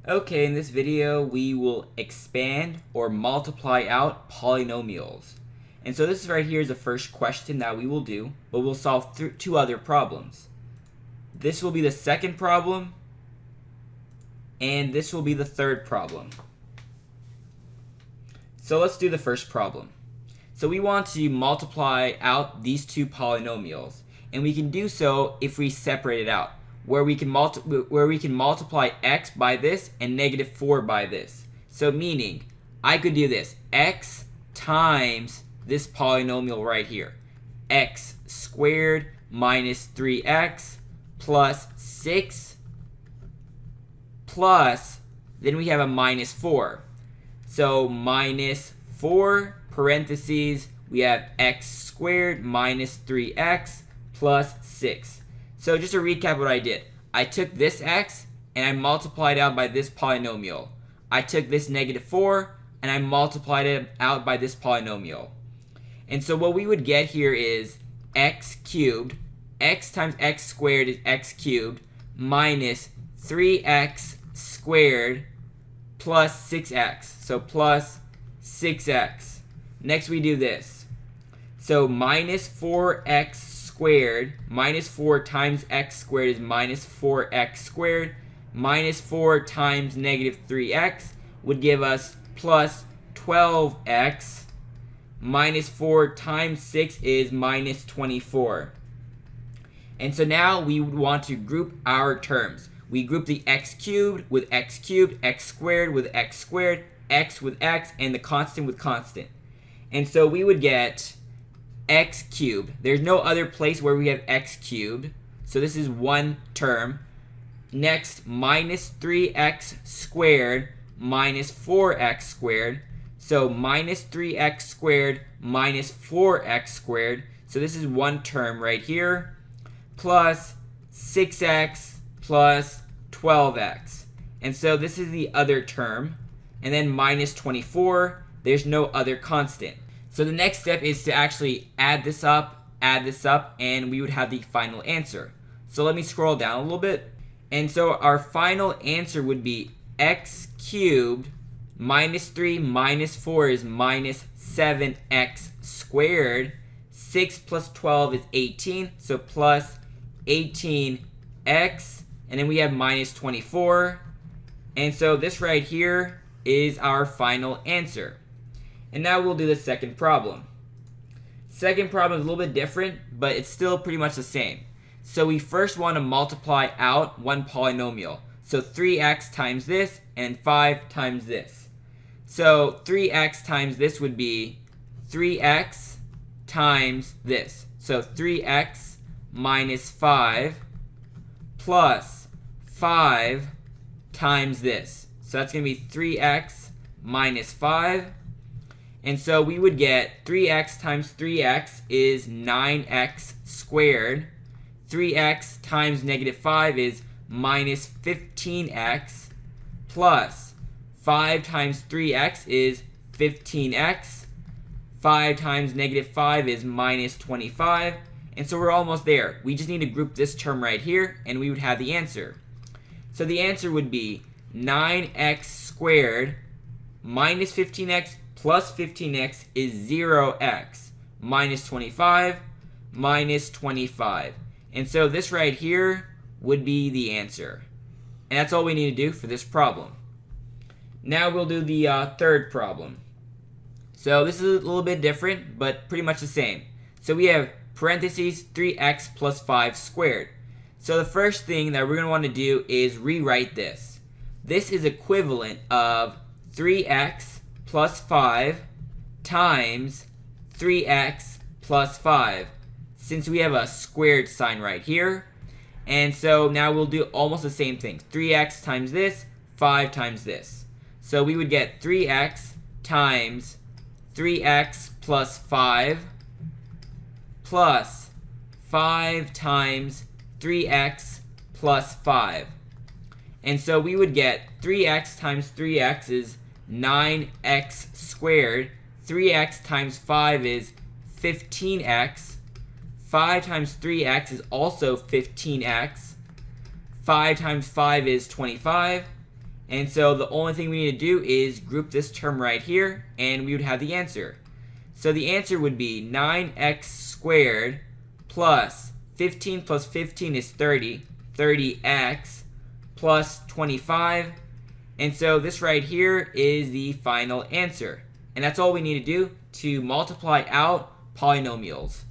Okay, in this video we will expand or multiply out polynomials. And so this right here is the first question that we will do, but we'll solve two other problems. This will be the second problem, and this will be the third problem. So let's do the first problem. So we want to multiply out these two polynomials, and we can do so if we separate it out, where we can multiply x by this and -4 by this. So meaning, I could do this, x times this polynomial right here, x squared minus 3x plus 6 plus, then we have a -4. So -4 parentheses, we have x squared minus 3x plus 6. So just to recap what I did, I took this x and I multiplied out by this polynomial. I took this -4 and I multiplied it out by this polynomial. And so what we would get here is x cubed, x times x squared is x cubed, minus 3x squared plus 6x. So plus 6x. Next we do this. So minus 4x squared, minus 4 times x squared is minus 4x squared, minus 4 times -3x would give us plus 12x, minus 4 times 6 is minus 24. And so now we would want to group our terms. We group the x cubed with x cubed, x squared with x squared, x with x, and the constant with constant. And so we would get x cubed. There's no other place where we have x cubed, so this is one term. Next, minus 3x squared minus 4x squared. So minus 3x squared minus 4x squared. So this is one term right here. Plus 6x plus 12x. And so this is the other term. And then minus 24. There's no other constant. So the next step is to actually add this up, and we would have the final answer. So let me scroll down a little bit. And so our final answer would be x cubed minus 3 minus 4 is minus 7x squared. 6 plus 12 is 18, so plus 18x. And then we have minus 24. And so this right here is our final answer. And now we'll do the second problem. Second problem is a little bit different, but it's still pretty much the same. So we first want to multiply out one polynomial. So 3x times this and 5 times this. So 3x times this would be 3x times this. So 3x minus 5 plus 5 times this. So that's going to be 3x minus 5. And so we would get 3x times 3x is 9x squared. 3x times -5 is minus 15x. Plus 5 times 3x is 15x. 5 times -5 is minus 25. And so we're almost there. We just need to group this term right here, and we would have the answer. So the answer would be 9x squared minus 15x plus 15x is 0x minus 25 minus 25. And so this right here would be the answer. And that's all we need to do for this problem. Now we'll do the third problem. So this is a little bit different, but pretty much the same. So we have parentheses 3x plus 5 squared. So the first thing that we're going to want to do is rewrite this. This is equivalent of 3x plus 5 times 3x plus 5, since we have a squared sign right here. And so now we'll do almost the same thing. 3x times this, 5 times this. So we would get 3x times 3x plus 5 plus 5 times 3x plus 5. And so we would get 3x times 3x is 9x squared. 3x times 5 is 15x. 5 times 3x is also 15x. 5 times 5 is 25. And so the only thing we need to do is group this term right here, and we would have the answer. So the answer would be 9x squared plus 15 plus 15 is 30, 30x plus 25. And so this right here is the final answer. And that's all we need to do to multiply out polynomials.